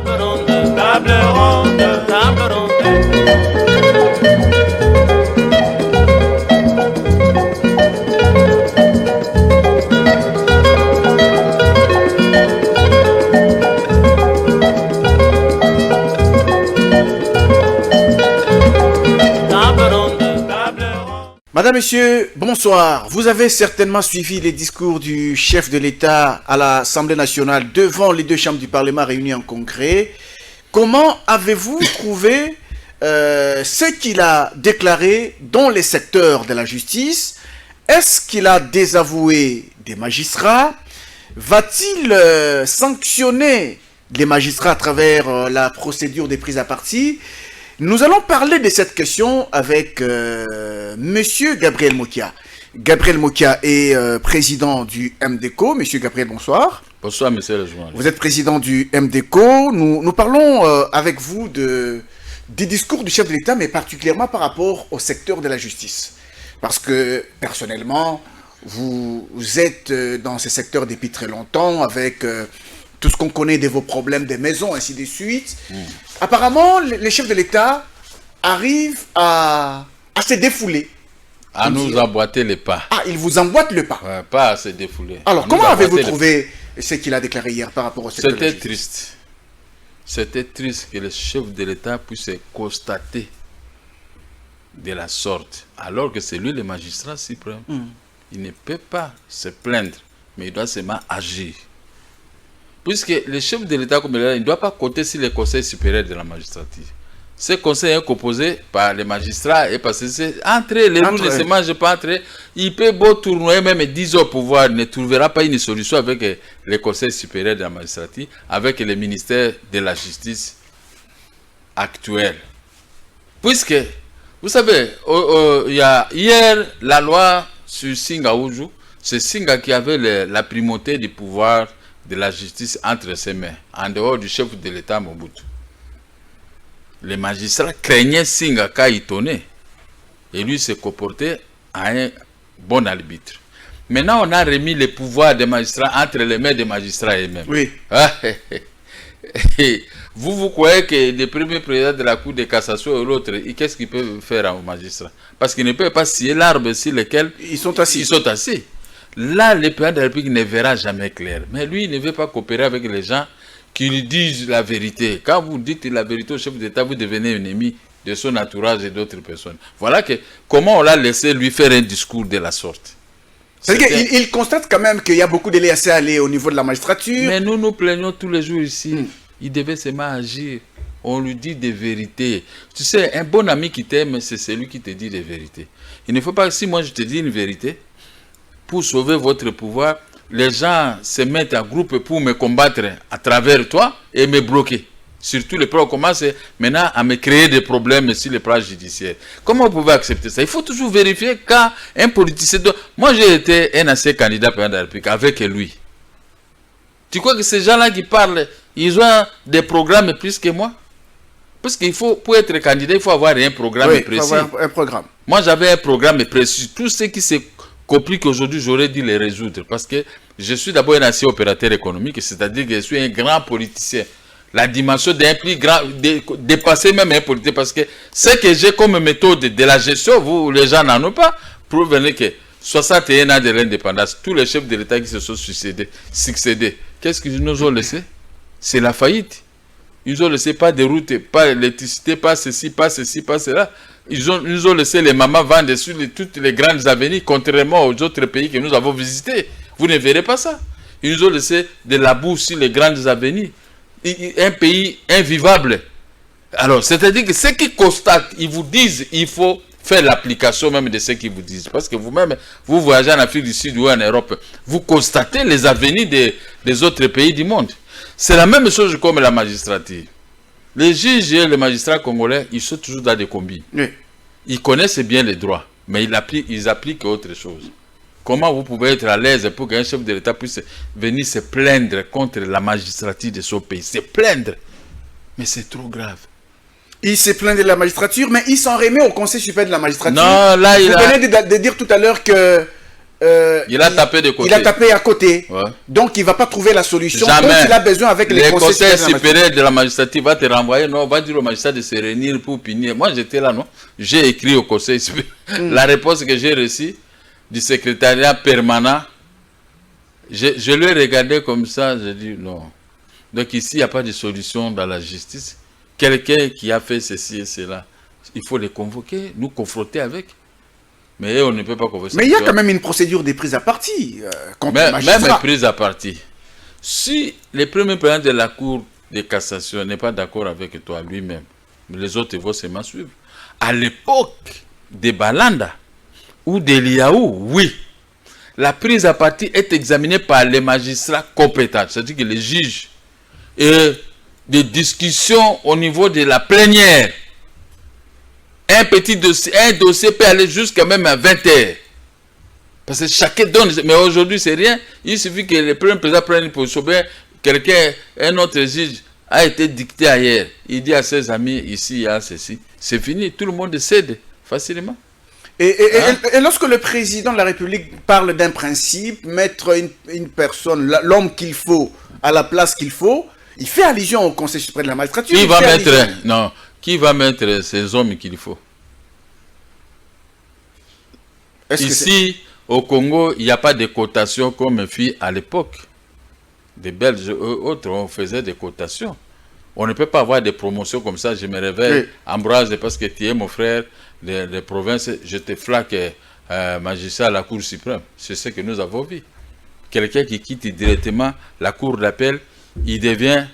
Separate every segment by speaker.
Speaker 1: Table ronde, table ronde.
Speaker 2: Madame, Monsieur, bonsoir. Vous avez certainement suivi les discours du chef de l'État à l'Assemblée nationale devant les deux chambres du Parlement réunies en congrès. Comment avez-vous trouvé ce qu'il a déclaré dans les secteurs de la justice? Est-ce qu'il a désavoué des magistrats? Va-t-il sanctionner les magistrats à travers la procédure des prises à partie? Nous allons parler de cette question avec Monsieur Gabriel Mokia. Gabriel Mokia est président du MDECO. Monsieur Gabriel, bonsoir.
Speaker 3: Bonsoir, monsieur le journaliste.
Speaker 2: Vous êtes président du MDECO. Nous parlons avec vous des discours du chef de l'État, mais particulièrement par rapport au secteur de la justice. Parce que, personnellement, vous êtes dans ce secteur depuis très longtemps, avec tout ce qu'on connaît de vos problèmes des maisons, ainsi de suite. Apparemment, les chefs de l'État arrivent à se défouler.
Speaker 3: À nous emboîter les pas.
Speaker 2: Ah, ils vous emboîtent le pas.
Speaker 3: Ouais, pas à se défouler.
Speaker 2: Alors, comment avez-vous trouvé ce qu'il a déclaré hier par rapport au secteur de la justice?
Speaker 3: C'était triste. C'était triste que le chef de l'État puisse constater de la sorte, alors que c'est lui le magistrat suprême. Il ne peut pas se plaindre, mais il doit seulement agir. Puisque le chef de l'État, comme il ne doit pas compter sur le conseil supérieur de la magistrature. Ce conseil est composé par les magistrats et parce que c'est entre les roues ne se mangent pas entre. Il peut beau tournoyer même 10 ans au pouvoir, ne trouvera pas une solution avec le conseil supérieur de la magistrature, avec le ministère de la justice actuel. Puisque, vous savez, il y a hier la loi sur Singa Oujou, c'est Singa qui avait la primauté du pouvoir de la justice entre ses mains, en dehors du chef de l'État Mobutu. Les magistrats craignaient Singa Kaitone et lui se comportait à un bon arbitre. Maintenant, on a remis le pouvoir des magistrats entre les mains des magistrats eux-mêmes.
Speaker 2: Oui.
Speaker 3: Vous croyez que le premier président de la Cour de cassation et l'autre, qu'est-ce qu'ils peuvent faire aux magistrats? Parce qu'ils ne peuvent pas scier l'arbre sur lequel
Speaker 2: ils sont assis.
Speaker 3: Là, le président de la République ne verra jamais clair. Mais lui, il ne veut pas coopérer avec les gens qui lui disent la vérité. Quand vous dites la vérité au chef d'État, vous devenez ennemi de son entourage et d'autres personnes. Voilà comment on l'a laissé lui faire un discours de la sorte.
Speaker 2: C'est-à-dire qu'il constate quand même qu'il y a beaucoup de laisser-aller au niveau de la magistrature.
Speaker 3: Mais nous nous plaignons tous les jours ici. Il devait seulement agir. On lui dit des vérités. Tu sais, un bon ami qui t'aime, c'est celui qui te dit des vérités. Il ne faut pas, si moi je te dis une vérité, pour sauver votre pouvoir, les gens se mettent en groupe pour me combattre à travers toi et me bloquer. Surtout les gens commencent maintenant à me créer des problèmes sur les plans judiciaires. Comment vous pouvez accepter ça? Il faut toujours vérifier quand un politicien... Moi, j'ai été un ancien candidat président de la République avec lui. Tu crois que ces gens-là qui parlent, ils ont des programmes plus que moi? Parce qu'il faut, pour être candidat, il faut avoir un programme précis.
Speaker 2: Il faut avoir un programme.
Speaker 3: Moi, j'avais un programme précis. Tout ce qui s'est compris qu'aujourd'hui, j'aurais dû les résoudre. Parce que je suis d'abord un ancien opérateur économique, c'est-à-dire que je suis un grand politicien. La dimension d'un plus grand, dépasser même un politicien. Parce que ce que j'ai comme méthode de la gestion, vous, les gens n'en ont pas. Prouvez que 61 ans de l'indépendance, tous les chefs de l'État qui se sont succédés, qu'est-ce qu'ils nous ont laissé? C'est la faillite. Ils ont laissé pas de route, pas d'électricité, pas ceci, pas cela. Ils nous ont laissé les mamans vendre sur toutes les grandes avenues, contrairement aux autres pays que nous avons visités. Vous ne verrez pas ça. Ils nous ont laissé de la boue sur les grandes avenues. Un pays invivable. Alors, c'est-à-dire que ceux qui constatent, ils vous disent, il faut faire l'application même de ce qu'ils vous disent. Parce que vous-même, vous voyagez en Afrique du Sud ou en Europe, vous constatez les avenues des autres pays du monde. C'est la même chose comme la magistrature. Les juges et les magistrats congolais, ils sont toujours dans des combis.
Speaker 2: Oui.
Speaker 3: Ils connaissent bien les droits, mais ils appliquent autre chose. Comment vous pouvez être à l'aise pour qu'un chef de l'État puisse venir se plaindre contre la magistrature de son pays? Se plaindre. Mais c'est trop grave.
Speaker 2: Il s'est plaint de la magistrature, mais il s'en remet au Conseil supérieur de la magistrature.
Speaker 3: Non, là,
Speaker 2: vous venez de dire tout à l'heure que
Speaker 3: il a tapé de côté.
Speaker 2: Il a tapé à côté.
Speaker 3: Ouais.
Speaker 2: Donc, il ne va pas trouver la solution dont
Speaker 3: Jamais.
Speaker 2: il a besoin avec les
Speaker 3: conseils supérieurs de la magistrature va te renvoyer, non, va dire au magistrat de se réunir pour punir. Moi, j'étais là, non. J'ai écrit au conseil supérieur. La réponse que j'ai reçue du secrétariat permanent, je lui ai regardé comme ça, j'ai dit non. Donc ici, il n'y a pas de solution dans la justice. Quelqu'un qui a fait ceci et cela, il faut les convoquer, nous confronter avec. Mais on ne peut pas convoquer.
Speaker 2: Mais il y a quand même une procédure de prise à partie contre le
Speaker 3: Même
Speaker 2: magistrat.
Speaker 3: prise à partie. Si le premier président de la Cour de cassation n'est pas d'accord avec toi lui-même, les autres vont seulement suivre. À l'époque de Balanda ou de Liaou, oui, la prise à partie est examinée par les magistrats compétents, c'est-à-dire que les juges, et des discussions au niveau de la plénière. Un petit dossier, un dossier peut aller jusqu'à même à 20 heures. Parce que chacun donne. Mais aujourd'hui, c'est rien. Il suffit que le premier président prenne une position. Quelqu'un, un autre juge a été dicté ailleurs. Il dit à ses amis, ici, il y a ceci. C'est fini. Tout le monde cède facilement.
Speaker 2: Et lorsque le président de la République parle d'un principe, mettre une personne, l'homme qu'il faut, à la place qu'il faut, il fait allusion au Conseil suprême de la magistrature.
Speaker 3: Qui va mettre ces hommes qu'il faut? Ici, au Congo, il n'y a pas de cotation comme fit à l'époque. Des Belges, autres, on faisait des cotations. On ne peut pas avoir des promotions comme ça. Je me réveille, Ambroise, parce que tu es mon frère de province, je te flaque magistrat à la Cour suprême. C'est ce que nous avons vu. Quelqu'un qui quitte directement la Cour d'appel, il devient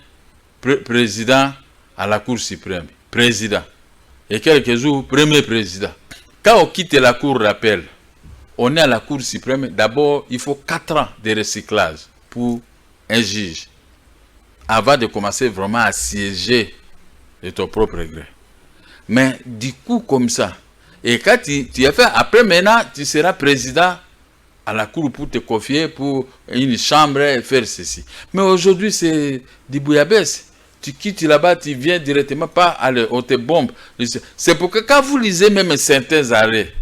Speaker 3: président à la Cour suprême. Président. Et quelques jours, premier président. Quand on quitte la Cour d'appel, on est à la Cour suprême. D'abord, il faut 4 ans de recyclage pour un juge avant de commencer vraiment à siéger de ton propre gré. Mais du coup, comme ça, et quand tu as fait, après maintenant, tu seras président à la Cour pour te confier pour une chambre et faire ceci. Mais aujourd'hui, c'est du bouillabaisse. Tu quittes là-bas, tu viens directement, pas aller, on te bombe. C'est pour que quand vous lisez même certains arrêts,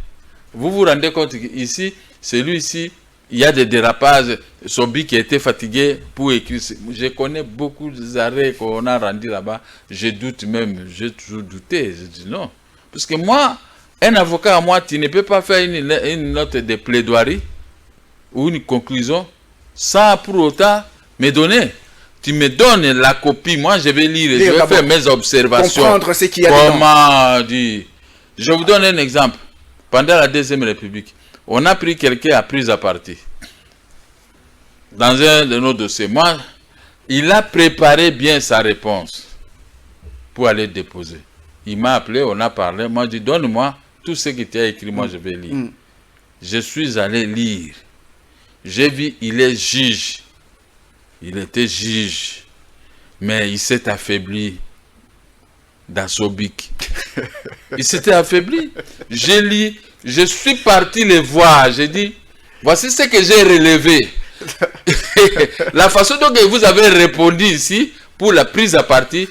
Speaker 3: vous vous rendez compte qu'ici, celui-ci, il y a des dérapages. Sobi qui a été fatigué pour écrire. Je connais beaucoup d'arrêts qu'on a rendus là-bas. Je doute même, j'ai toujours douté. Je dis non. Parce que moi, un avocat à moi, tu ne peux pas faire une note de plaidoirie ou une conclusion sans pour autant me donner. Tu me donnes la copie, moi je vais lire, je vais faire mes observations.
Speaker 2: Comprendre ce qu'il y a
Speaker 3: dedans. Dire. Je vous donne un exemple. Pendant la Deuxième République, on a pris quelqu'un à prise à partie. Dans un de nos dossiers, moi, il a préparé bien sa réponse pour aller déposer. Il m'a appelé, on a parlé. Moi, je dis, donne-moi tout ce que tu as écrit, moi je vais lire. Je suis allé lire. J'ai vu, il est juge. Il était juge. Mais il s'est affaibli dans Sobik. Il s'était affaibli. J'ai lu, je suis parti le voir. J'ai dit, voici ce que j'ai relevé. La façon dont vous avez répondu ici, pour la prise à partie,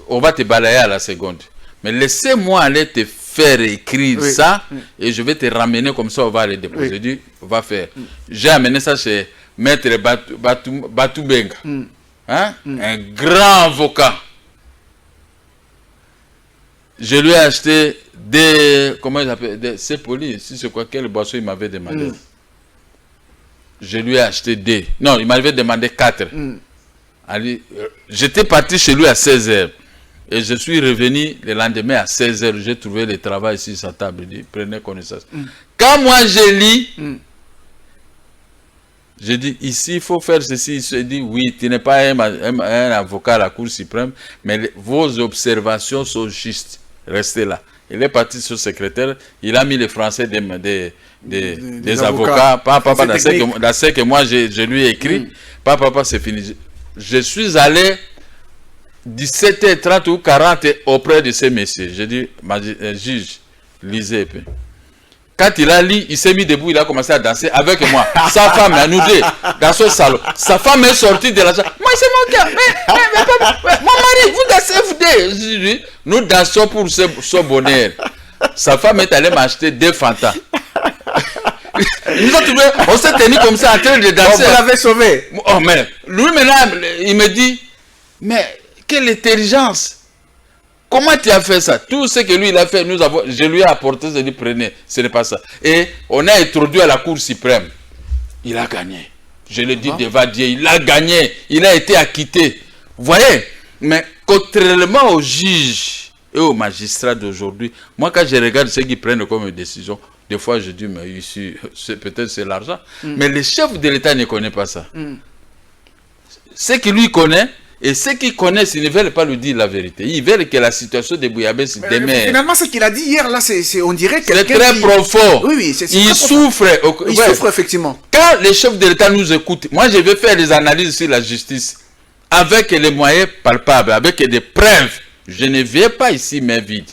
Speaker 3: on va te balayer à la seconde. Mais laissez-moi aller te faire écrire ça, et je vais te ramener comme ça, on va aller déposer. J'ai dit, on va faire. J'ai amené ça chez Maître Batoubenga, un grand avocat. Je lui ai acheté des, comment il appelle, c'est poli, si c'est quoi, quelle boisson il m'avait demandé. Je lui ai acheté des. Non, il m'avait demandé 4. J'étais parti chez lui à 16h. Et je suis revenu le lendemain à 16h. J'ai trouvé le travail ici sur sa table. Il dit, prenez connaissance. Quand moi je lis, je dis, ici, il faut faire ceci. Il se dit, oui, tu n'es pas un avocat à la Cour suprême, mais vos observations sont justes. Restez là. Il est parti sur le secrétaire. Il a mis les français des avocats. Papa, dans ce que moi je lui ai écrit. Papa, c'est fini. Je suis allé 17h30 ou 40 auprès de ces messieurs. J'ai dit, juge, lisez. Quand il a lu, il s'est mis debout, il a commencé à danser avec moi. Sa femme, nous deux, dans ce salon. Sa femme est sortie de la salle. Moi, c'est mon gars. Mais, mon mari, vous dansez, vous deux. Nous dansons pour son bonheur. Sa femme est allée m'acheter 2 Fanta. Nous a trouvé, on s'est tenu comme ça en train de danser.
Speaker 2: Vous l'avez sauvé.
Speaker 3: Oh, mais lui maintenant, il me dit, mais quelle intelligence! Comment tu as fait ça? Tout ce que lui il a fait, je lui ai apporté, je lui ai dit prenez, ce n'est pas ça. Et on a introduit à la Cour suprême. Il a gagné. Je le dis devant Dieu, il a gagné. Il a été acquitté. Vous voyez? Mais contrairement aux juges et aux magistrats d'aujourd'hui, moi quand je regarde ceux qui prennent comme décision, des fois je dis, mais ici, peut-être c'est l'argent. Mais le chef de l'État ne connaît pas ça. Ce qu'il lui connaît, et ceux qui connaissent, ils ne veulent pas lui dire la vérité. Ils veulent que la situation de Bouillabaisse se démerde.
Speaker 2: Finalement, ce qu'il a dit hier, là, on dirait que
Speaker 3: c'est très profond.
Speaker 2: Oui, oui,
Speaker 3: il souffre.
Speaker 2: Il souffre, effectivement.
Speaker 3: Quand les chefs de l'État nous écoutent, moi, je vais faire des analyses sur la justice avec les moyens palpables, avec des preuves. Je ne viens pas ici main vide.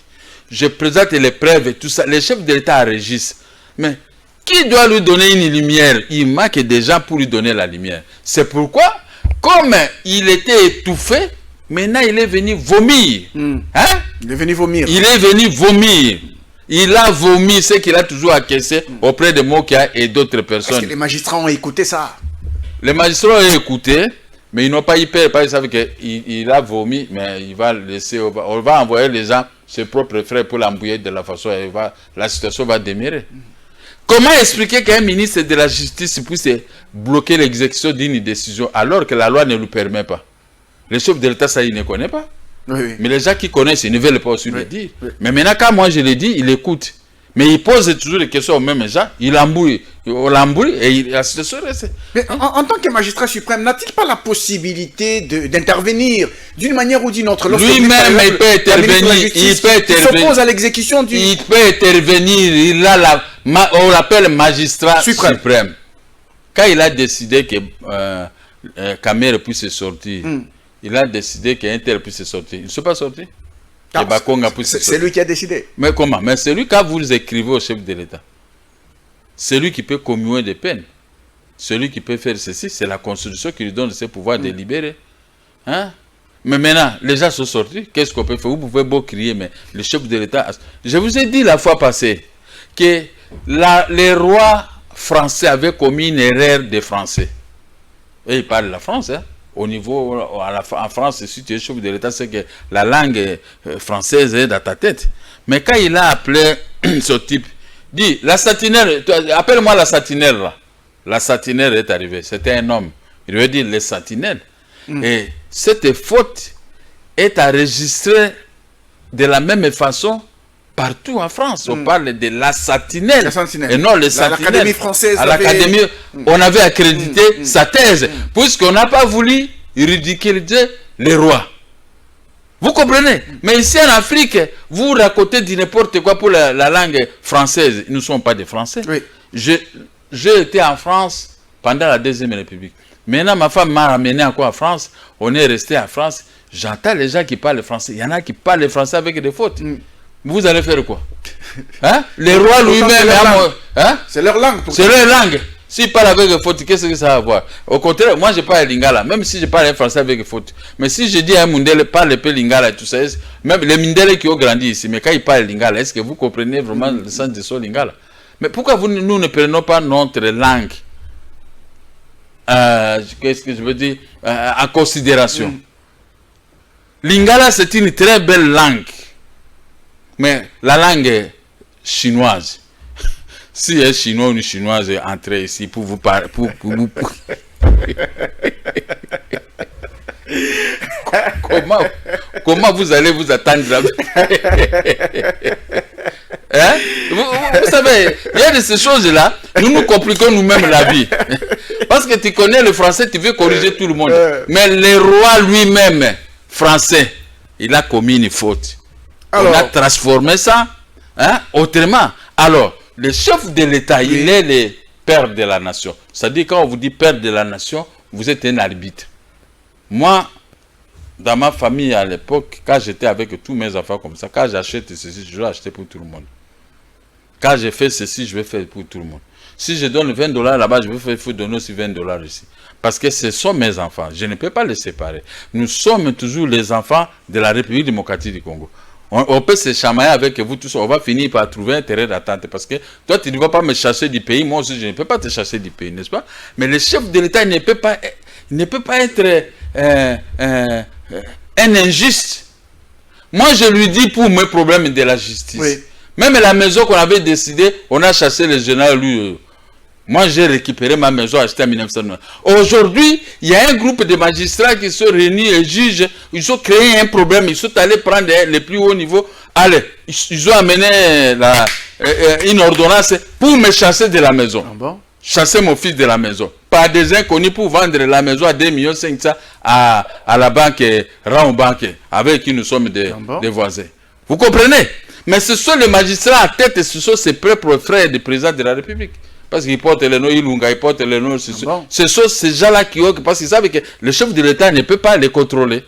Speaker 3: Je présente les preuves et tout ça. Les chefs de l'État régissent. Mais qui doit lui donner une lumière? Il manque des gens pour lui donner la lumière. C'est pourquoi, comme il était étouffé, maintenant il est venu vomir. Hein?
Speaker 2: Il est venu vomir.
Speaker 3: Il est venu vomir. Il a vomi ce qu'il a toujours encaissé auprès de Mokia et d'autres personnes.
Speaker 2: Parce que les magistrats ont écouté ça.
Speaker 3: Les magistrats ont écouté, mais ils n'ont pas hyper, ils savent qu'il a vomi, mais il va laisser, on va envoyer les gens, ses propres frères, pour l'embrouiller de la façon, la situation va demeurer. Comment expliquer qu'un ministre de la Justice puisse bloquer l'exécution d'une décision alors que la loi ne lui permet pas? Le chef de l'État, ça, il ne connaît pas.
Speaker 2: Oui, oui.
Speaker 3: Mais les gens qui connaissent, ils ne veulent pas aussi le dire.
Speaker 2: Oui.
Speaker 3: Mais maintenant, quand moi je le dis, il écoute. Mais il pose toujours des questions aux mêmes gens, il embrouille, et la situation reste.
Speaker 2: Mais en tant que magistrat suprême, n'a-t-il pas la possibilité d'intervenir d'une manière ou d'une autre?
Speaker 3: Lui-même, il peut intervenir. Il
Speaker 2: s'oppose à l'exécution du...
Speaker 3: Il peut intervenir. Il a on l'appelle magistrat suprême. Quand il a décidé que Kamer puisse sortir, il a décidé qu'un tel puisse sortir. Il ne s'est pas sorti.
Speaker 2: C'est lui qui a décidé.
Speaker 3: Mais comment? Mais c'est lui, quand vous écrivez au chef de l'État, c'est lui qui peut commuer des peines. Celui qui peut faire ceci, c'est la Constitution qui lui donne ses pouvoirs de libérer. Hein? Mais maintenant, les gens sont sortis. Qu'est-ce qu'on peut faire? Vous pouvez beau crier, mais le chef de l'État... Je vous ai dit la fois passée que les rois français avaient commis une erreur des Français. Et ils parlent de la France, hein? Au niveau, en France, si tu es chef de l'État, c'est que la langue française est dans ta tête. Mais quand il a appelé ce type, dit, la satinelle, appelle-moi la satinelle là. La satinelle est arrivée, c'était un homme. Il lui a dit, les satinelles. Et cette faute est enregistrée de la même façon partout en France. On parle de la satinelle. Et non les satinelles.
Speaker 2: L'Académie française.
Speaker 3: À l'Académie, on avait accrédité sa thèse, puisqu'on n'a pas voulu ridiculiser les rois. Vous comprenez? Mais ici en Afrique, vous racontez du n'importe quoi pour la langue française. Nous ne sommes pas des Français.
Speaker 2: Oui.
Speaker 3: J'ai été en France pendant la Deuxième République. Maintenant, ma femme m'a ramené encore en France. On est resté en France. J'entends les gens qui parlent français. Il y en a qui parlent le français avec des fautes. Vous allez faire quoi? Hein? Les rois lui-même, hein?
Speaker 2: C'est leur langue.
Speaker 3: C'est leur langue. S'ils parlent avec des fautes, qu'est-ce que ça va avoir? Au contraire, moi je parle lingala, même si je parle français avec des fautes. Mais si je dis à un Mundele, parle un peu lingala et tout ça, même les Mindele qui ont grandi ici, mais quand ils parlent lingala, est-ce que vous comprenez vraiment le sens de ce lingala? Mais pourquoi nous ne prenons pas notre langue, qu'est-ce que je veux dire, en considération? Lingala, c'est une très belle langue. Mais la langue chinoise, si un chinois ou une chinoise est entré ici pour vous parler, comment vous allez vous attendre hein? Vous savez, il y a de ces choses-là, nous compliquons nous-mêmes la vie. Parce que tu connais le français, tu veux corriger tout le monde. Mais le roi lui-même, français, il a commis une faute. Alors, on a transformé ça autrement. Alors, le chef de l'État, il est le père de la nation. C'est-à-dire, quand on vous dit père de la nation, vous êtes un arbitre. Moi, dans ma famille à l'époque, quand j'étais avec tous mes enfants comme ça, quand j'achète ceci, je vais acheter pour tout le monde. Quand je fais ceci, je vais faire pour tout le monde. Si je donne $20 là-bas, je vais faire donner aussi $20 ici. Parce que ce sont mes enfants. Je ne peux pas les séparer. Nous sommes toujours les enfants de la République démocratique du Congo. On peut se chamailler avec vous tous, on va finir par trouver un terrain d'attente. Parce que toi, tu ne vas pas me chasser du pays, moi aussi, je ne peux pas te chasser du pays, n'est-ce pas? Mais le chef de l'État ne peut pas être un injuste. Moi, je lui dis pour mes problèmes de la justice.
Speaker 2: Oui.
Speaker 3: Même la maison qu'on avait décidé, on a chassé le général, lui. Moi, j'ai récupéré ma maison achetée en 1909. Aujourd'hui, il y a un groupe de magistrats qui sont réunis et jugent. Ils ont créé un problème. Ils sont allés prendre les plus hauts niveaux. Allez, ils ont amené une ordonnance pour me chasser de la maison.
Speaker 2: Ah bon?
Speaker 3: Chasser mon fils de la maison. Par des inconnus pour vendre la maison à 2,5 millions à la banque Raon Banque, avec qui nous sommes des voisins. Vous comprenez? Mais ce sont les magistrats à tête et ce sont ses propres frères du président de la République. Parce qu'ils portent le nom Ilunga, ils portent le nom... Ce sont ces gens-là qui ont... Parce qu'ils savent que le chef de l'État ne peut pas les contrôler.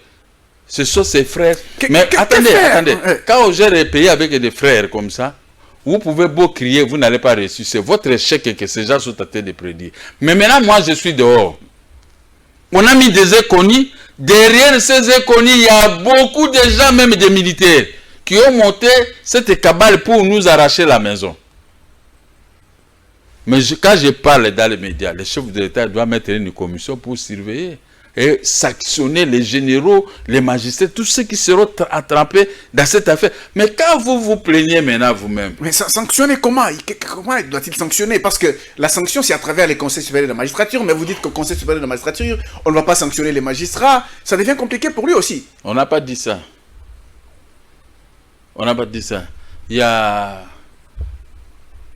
Speaker 3: Ce sont ses frères. Mais attendez. Quand on gère les pays avec des frères comme ça, vous pouvez beau crier, vous n'allez pas réussir. C'est votre échec que ces gens sont en train de prédire. Mais maintenant, moi, je suis dehors. On a mis des inconnus. Derrière ces inconnus, il y a beaucoup de gens, même des militaires, qui ont monté cette cabale pour nous arracher la maison. Mais quand je parle dans les médias, le chef de l'État doit mettre une commission pour surveiller et sanctionner les généraux, les magistrats, tous ceux qui seront attrapés dans cette affaire. Mais quand vous vous plaignez maintenant vous-même...
Speaker 2: Mais sanctionner comment? Comment doit-il sanctionner? Parce que la sanction, c'est à travers les conseils supérieurs de la magistrature, mais vous dites qu'au conseil supérieur de la magistrature, on ne va pas sanctionner les magistrats. Ça devient compliqué pour lui aussi.
Speaker 3: On n'a pas dit ça. On n'a pas dit ça. Il y a...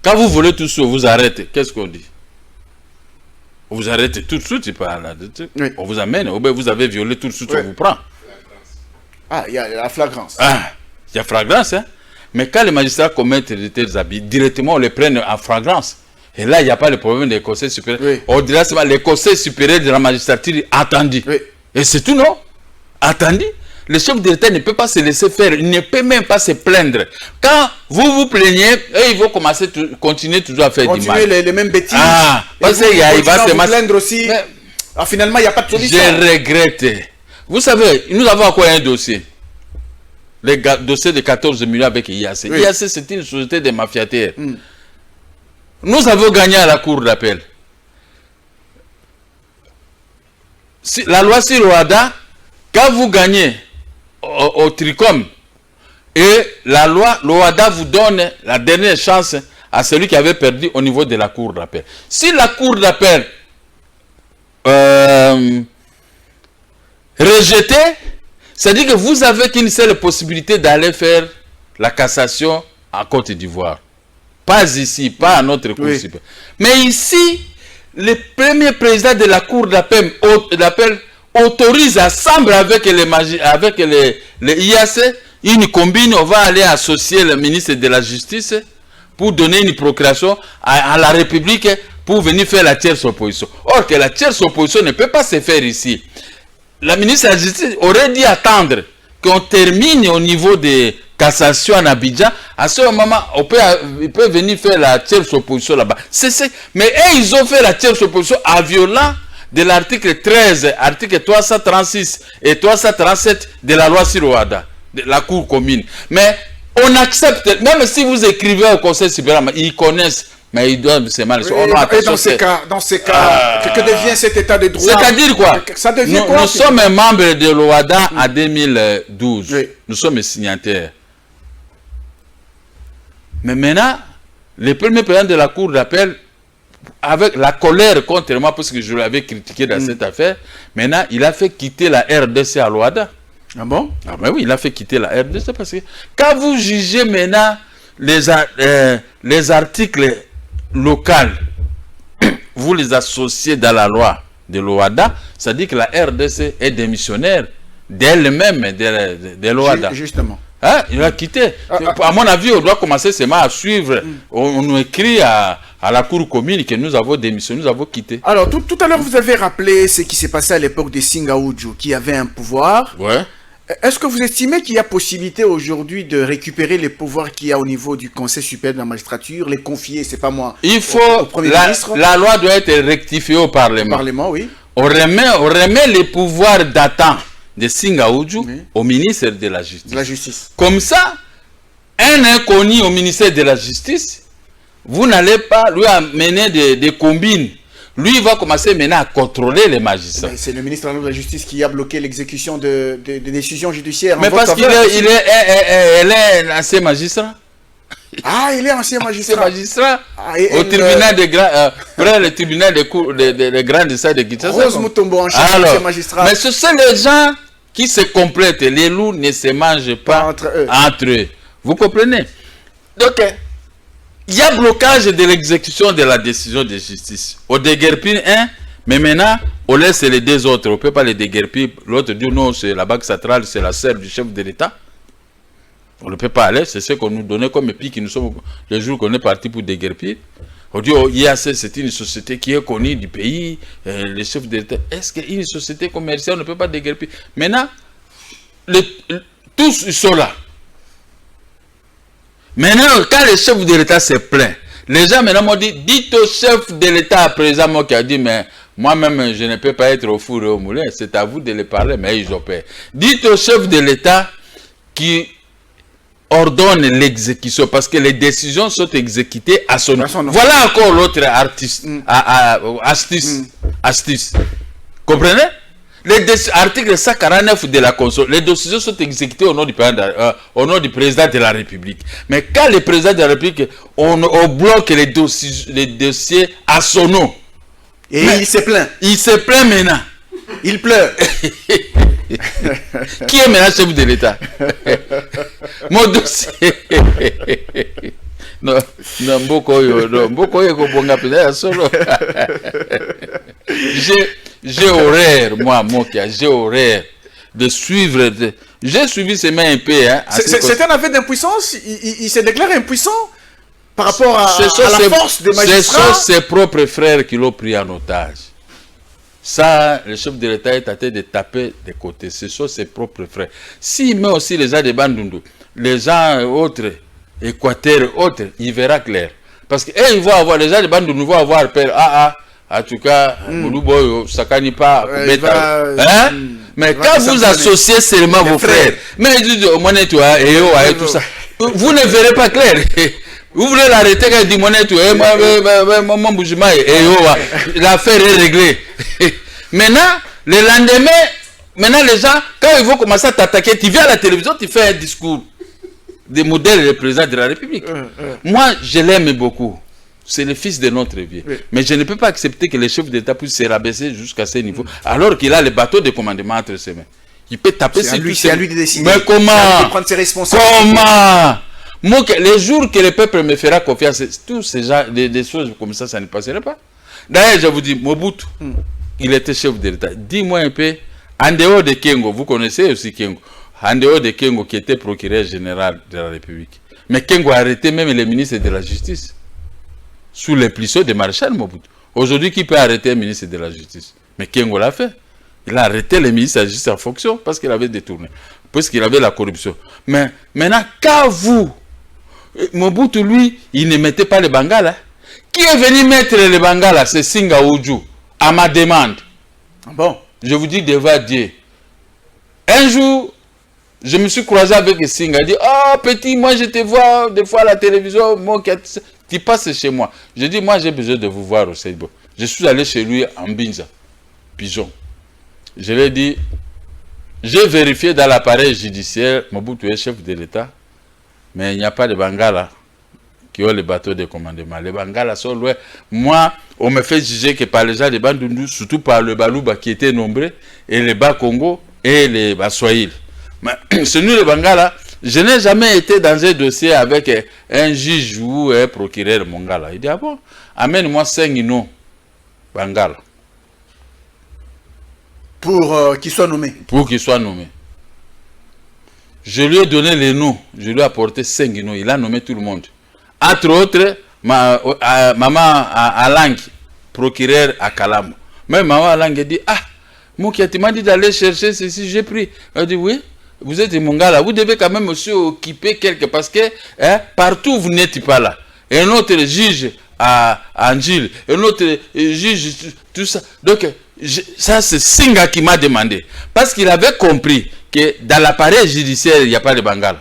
Speaker 3: Quand vous volez tout ça, vous arrêtez. Qu'est-ce qu'on dit? On vous arrête tout de suite, oui. On vous amène. Vous avez violé tout de suite, on vous prend.
Speaker 2: Ah, il y a la flagrance.
Speaker 3: Ah, il y a flagrance, hein? Mais quand les magistrats commettent de tels abus, directement on les prenne en flagrance. Et là, il n'y a pas le problème des conseils supérieurs. Oui. On dirait que les conseils supérieurs de la magistrature attendus. Oui. Et c'est tout, non? Attendu. Le chef de l'État ne peut pas se laisser faire, il ne peut même pas se plaindre. Quand vous vous plaignez, ils vont continuer toujours à faire du mal.
Speaker 2: Continuer les mêmes bêtises.
Speaker 3: Ah, parce qu'il va se
Speaker 2: plaindre aussi. Mais, finalement, il n'y a pas de solution.
Speaker 3: Je regrette. Vous savez, nous avons encore un dossier. Le dossier de 14 millions avec IAC. Oui. IAC, c'est une société de mafiataires. Nous avons gagné à la cour d'appel. La loi sur l'OADA, quand vous gagnez au TRICOM, et la loi, l'OADA vous donne la dernière chance à celui qui avait perdu au niveau de la cour d'appel. Si la cour d'appel rejetée, c'est-à-dire que vous avez qu'une seule possibilité d'aller faire la cassation en Côte d'Ivoire. Pas ici, pas à notre cour supérieure. Mais ici, le premier président de la cour d'appel autorise ensemble avec les IAC, une combine, on va aller associer le ministre de la Justice pour donner une procuration à la République pour venir faire la tierce opposition. Or que la tierce opposition ne peut pas se faire ici. La ministre de la Justice aurait dû attendre qu'on termine au niveau de cassation en Abidjan. À ce moment, il peut venir faire la tierce opposition là-bas. Mais ils ont fait la tierce opposition en violant de l'article 13, article 336 et 337 de la loi sur l'OADA, de la Cour commune. Mais on accepte, même si vous écrivez au Conseil supérieur, ils connaissent, mais ils doivent se mal.
Speaker 2: Et dans ces cas, que devient cet état de droit?
Speaker 3: C'est-à-dire quoi?
Speaker 2: Ça devient
Speaker 3: Nous sommes membres de l'OADA en 2012. Oui. Nous sommes signataires. Mais maintenant, le premier président de la Cour d'appel, avec la colère contre moi, parce que je l'avais critiqué dans cette affaire, maintenant, il a fait quitter la RDC à l'OADA.
Speaker 2: Ah bon?
Speaker 3: Ah ben oui, il a fait quitter la RDC parce que quand vous jugez maintenant les articles locaux, vous les associez dans la loi de l'OADA, ça dit que la RDC est démissionnaire d'elle-même de l'OADA.
Speaker 2: Justement.
Speaker 3: Hein? Il a quitté. À mon avis, on doit commencer seulement à suivre. On nous écrit à la Cour commune que nous avons démissionné, nous avons quitté.
Speaker 2: Alors, tout à l'heure, vous avez rappelé ce qui s'est passé à l'époque de Singaoudjou, qui avait un pouvoir.
Speaker 3: Ouais.
Speaker 2: Est-ce que vous estimez qu'il y a possibilité aujourd'hui de récupérer les pouvoirs qu'il y a au niveau du Conseil supérieur de la magistrature, les confier, c'est pas moi,
Speaker 3: il faut,
Speaker 2: au Premier ministre?
Speaker 3: La loi doit être rectifiée au Parlement.
Speaker 2: Au Parlement, oui.
Speaker 3: On remet les pouvoirs datant de Singaoudjou au ministère de la Justice.
Speaker 2: De la justice.
Speaker 3: Comme ça, un inconnu au ministère de la Justice, vous n'allez pas lui amener des combines. Lui, il va commencer maintenant à contrôler les magistrats.
Speaker 2: C'est le ministre de la Justice qui a bloqué l'exécution de décisions judiciaires.
Speaker 3: Mais parce qu'il est un ancien magistrat.
Speaker 2: Ah, il est ancien magistrat.
Speaker 3: Magistrat au tribunal de près le tribunal de cour de grande instance de Kinshasa.
Speaker 2: Rose Mutombo, ancien magistrat.
Speaker 3: Mais ce sont les gens qui se complètent. Les loups ne se mangent pas entre eux. Vous comprenez? Donc, il y a blocage de l'exécution de la décision de justice. On déguerpit un, mais maintenant, on laisse les deux autres. On ne peut pas les déguerpir. L'autre dit non, c'est la Banque centrale, c'est la sœur du chef de l'État. On ne peut pas aller. C'est ce qu'on nous donnait comme épi nous sommes le jour qu'on est parti pour déguerpir. On dit, oh, IAC, c'est une société qui est connue du pays, le chef de l'État. Est-ce qu'une société commerciale ne peut pas déguerpir? Maintenant, tous ils sont là. Maintenant, quand le chef de l'État se plaint, les gens maintenant m'ont dit, dites au chef de l'État à présent, moi qui a dit, mais moi-même, je ne peux pas être au four et au moulin, c'est à vous de les parler, mais ils opèrent. Dites au chef de l'État qui ordonne l'exécution, parce que les décisions sont exécutées à son nom. Voilà encore l'autre astuce. Comprenez? L'article 149 de la Constitution, les décisions sont exécutées au nom du président de la République. Mais quand le président de la République, on bloque les dossiers à son nom.
Speaker 2: Et il se plaint.
Speaker 3: Il se plaint maintenant.
Speaker 2: Il pleure.
Speaker 3: Qui est maintenant chef de l'État? Mon dossier. Non, j'ai horreur, moi, j'ai horreur de suivre. J'ai suivi ces mains un peu. Hein,
Speaker 2: c'est un aveu d'impuissance. Il se déclare impuissant par rapport à la force des magistrats.
Speaker 3: Ce sont ses propres frères qui l'ont pris en otage. Ça, le chef de l'État est en train de taper des côtés. Ce sont ses propres frères. S'il met aussi les gens de Bandundu, les gens autres, Équateur, autres, il verra clair. Parce que ils vont avoir, les gens de Bandundu vont avoir peur. En tout cas, ça ne pas. Mais quand vous associez seulement vos frères, mais ils disent, et tout ça, vous ne verrez pas clair. Vous voulez l'arrêter quand il dit mon bougement l'affaire est réglée. Maintenant, le lendemain, les gens, quand ils vont commencer à t'attaquer, tu viens à la télévision, tu fais un discours des modèles du président de la République. Moi, je l'aime beaucoup. C'est le fils de notre vieux. Mais je ne peux pas accepter que le chef d'État puisse se rabaisser jusqu'à ce niveau, alors qu'il a le bateau de commandement entre ses mains. Il peut taper sur lui.
Speaker 2: C'est à lui de décider.
Speaker 3: Mais comment?
Speaker 2: C'est à lui de prendre ses responsabilités.
Speaker 3: Comment? Moi, les jours que le peuple me fera confiance, tous ces gens, des choses comme ça ne passerait pas. D'ailleurs, je vous dis, Mobutu, il était chef de l'État. Dis-moi un peu, en dehors de Kengo, vous connaissez aussi Kengo, en dehors de Kengo qui était procureur général de la République. Mais Kengo a arrêté même le ministre de la Justice, sous les plissures de Maréchal Mobutu. Aujourd'hui, qui peut arrêter un ministre de la Justice? Mais Kengo l'a fait. Il a arrêté le ministre de la Justice en fonction parce qu'il avait détourné, parce qu'il avait la corruption. Mais maintenant, quand vous, Mobutu, lui, il ne mettait pas les Bangala. Qui est venu mettre les Bangala? C'est Singaoudjou, à ma demande.
Speaker 2: Bon.
Speaker 3: Je vous dis devant Dieu. Un jour, je me suis croisé avec Singa. Il dit, oh petit, moi je te vois des fois à la télévision, moi, tu passes chez moi. Je dis, moi j'ai besoin de vous voir au Seibo. Je suis allé chez lui en Binza, Pigeon. Je lui ai dit, j'ai vérifié dans l'appareil judiciaire, Mobutu est chef de l'État. Mais il n'y a pas de Bangala qui ont les bateaux de commandement. Les Bangala sont loin. Moi, on me fait juger que par les gens de Bandundu, surtout par le Balouba qui était nombreux, et les Bas-Congo et les Bas-Swahili. Mais c'est nous les Bangala. Je n'ai jamais été dans un dossier avec un juge ou un procureur Mongala. Il dit, ah bon, amène-moi 5 noms Bangala.
Speaker 2: Pour qu'il soit nommé.
Speaker 3: Pour qu'il soit nommé. Je lui ai donné les noms. Je lui ai apporté 5 noms. Il a nommé tout le monde. Entre autres, maman Alang, procureur à Kalam. Même maman Alang a dit, ah, Moukia, tu m'as dit d'aller chercher ceci, j'ai pris. Elle a dit, oui, vous êtes Mongala. Vous devez quand même aussi occuper quelque, parce que partout vous n'êtes pas là. Et un autre juge à Angil, un autre juge, tout ça. Donc, ça c'est Singa qui m'a demandé. Parce qu'il avait compris que dans l'appareil judiciaire, il n'y a pas de Bangala.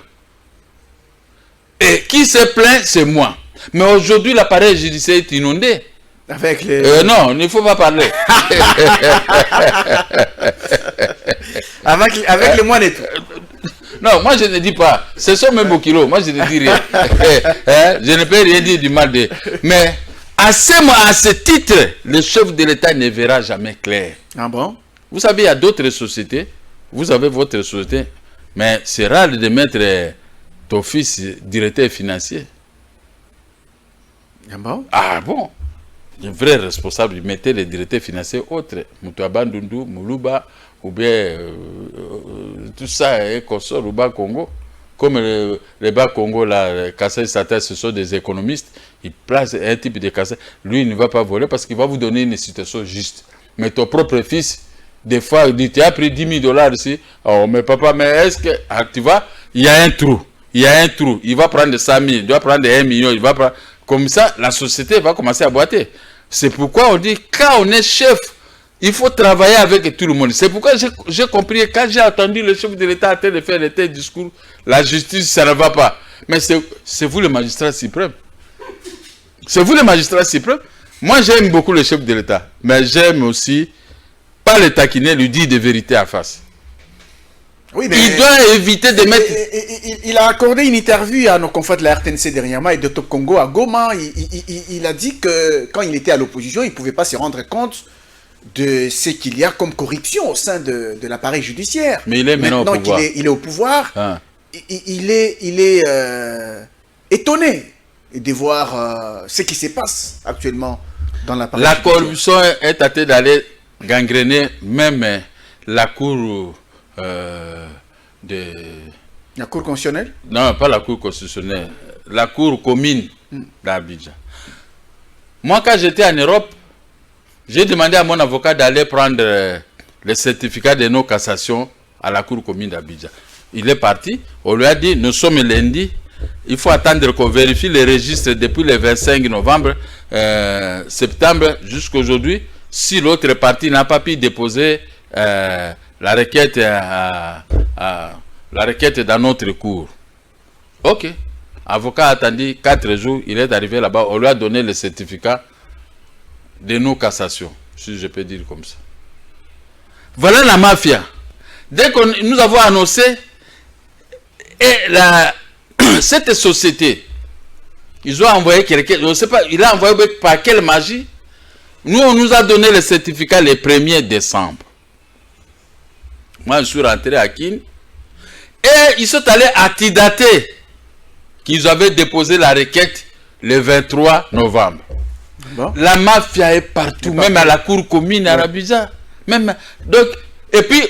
Speaker 3: Et qui se plaint, c'est moi. Mais aujourd'hui, l'appareil judiciaire est inondé.
Speaker 2: Avec les...
Speaker 3: Non, il ne faut pas parler.
Speaker 2: avec les moines et tout.
Speaker 3: Non, moi je ne dis pas. Ce sont mes mots kilos. Moi je ne dis rien. Je ne peux rien dire du mal de. Mais à ce titre, le chef de l'État ne verra jamais clair.
Speaker 2: Ah bon?
Speaker 3: Vous savez, il y a d'autres sociétés. Vous avez votre société. Mais c'est rare de mettre ton fils directeur financier.
Speaker 2: Ah bon?
Speaker 3: Ah bon? Un vrai responsable, il mettait les directeurs financiers autres. Moutouaba Ndundu, Moulouba, ou bien tout ça, et consort au Bas Congo. Comme les Bas Congo, là, Kassai Sata, ce sont des économistes. Ils placent un type de Kassai. Lui, il ne va pas voler parce qu'il va vous donner une situation juste. Mais ton propre fils, des fois, il dit, tu as pris 10 000 $ ici. Oh, mais papa, mais est-ce que, ah, tu vois, il y a un trou. Il y a un trou. Il va prendre 100 000, il doit prendre 1 million, il va prendre... Comme ça, la société va commencer à boiter. C'est pourquoi on dit, quand on est chef, il faut travailler avec tout le monde. C'est pourquoi j'ai compris, quand j'ai entendu le chef de l'État en train de faire le tel discours, la justice, ça ne va pas. Mais c'est vous le magistrat suprême. C'est vous le magistrat suprême. Moi, j'aime beaucoup le chef de l'État. Mais j'aime aussi, pas le taquiner, lui dire des vérités à face.
Speaker 2: Oui, mais
Speaker 3: il doit éviter de mettre...
Speaker 2: Il a accordé une interview à nos confrères de la RTNC dernièrement et de Top Congo à Goma. Il a dit que quand il était à l'opposition, il ne pouvait pas se rendre compte de ce qu'il y a comme corruption au sein de l'appareil judiciaire.
Speaker 3: Mais il est maintenant au pouvoir.
Speaker 2: Il est au pouvoir.
Speaker 3: Ah.
Speaker 2: Il est étonné de voir ce qui se passe actuellement dans l'appareil judiciaire.
Speaker 3: La corruption est en train d'aller gangréner même la cour...
Speaker 2: La cour constitutionnelle?
Speaker 3: Non, pas la cour constitutionnelle. La cour commune d'Abidjan. Moi, quand j'étais en Europe, j'ai demandé à mon avocat d'aller prendre le certificat de non-cassation à la cour commune d'Abidjan. Il est parti. On lui a dit, nous sommes lundi. Il faut attendre qu'on vérifie les registres depuis le 25 novembre, septembre jusqu'à aujourd'hui. Si l'autre partie n'a pas pu déposer la requête dans notre cour. Ok. Avocat a attendu 4 jours, il est arrivé là-bas, on lui a donné le certificat de non-cassation, si je peux dire comme ça. Voilà la mafia. Dès que nous avons annoncé, cette société, ils ont envoyé quelqu'un, je ne sais pas, il a envoyé par quelle magie. Nous, on nous a donné le certificat le 1er décembre. Moi, je suis rentré à Kin. Et ils sont allés à Tidate, qu'ils avaient déposé la requête le 23 novembre. Bon. La mafia est partout, même à la cour commune à Abidjan. Donc, et puis,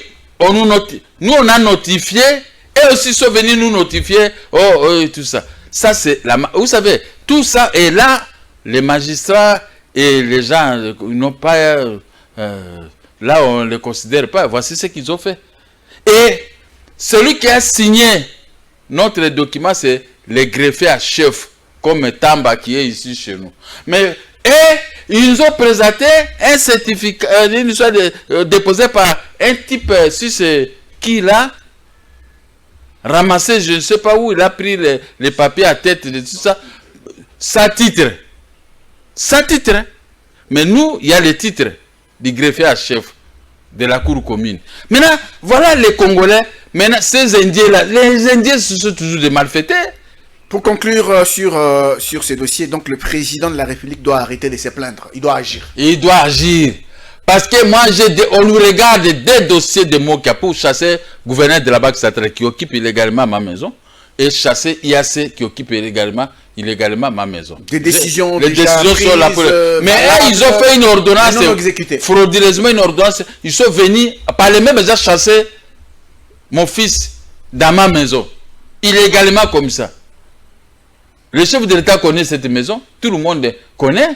Speaker 3: nous, on a notifié, et aussi sont venus nous notifier, tout ça. Ça, c'est vous savez, tout ça, et là, les magistrats et les gens n'ont pas... là, on ne les considère pas. Voici ce qu'ils ont fait. Et celui qui a signé notre document, c'est le greffier à chef, comme Tamba qui est ici chez nous. Ils nous ont présenté un certificat, une histoire déposé par un type, si c'est qui là, ramassé, je ne sais pas où, il a pris les papiers à tête de tout ça, sans titre. Sans titre. Mais nous, il y a le titre du greffier à chef de la cour commune. Maintenant, voilà les Congolais. Maintenant, ces Indiens-là, les Indiens, ce sont toujours des malfaiteurs.
Speaker 2: Pour conclure sur ces dossiers, donc le président de la République doit arrêter de se plaindre. Il doit agir.
Speaker 3: Il doit agir. Parce que moi, on nous regarde des dossiers de Mokia pour chasser le gouverneur de la Banque centrale qui occupe illégalement ma maison et chasser IAC qui occupe illégalement ma maison.
Speaker 2: Des décisions
Speaker 3: les décisions
Speaker 2: prises,
Speaker 3: sont là pour... Mais ils ont fait une ordonnance frauduleusement, une ordonnance. Ils sont venus par les mêmes gens chasser mon fils dans ma maison. Illégalement comme ça. Le chef de l'État connaît cette maison. Tout le monde connaît.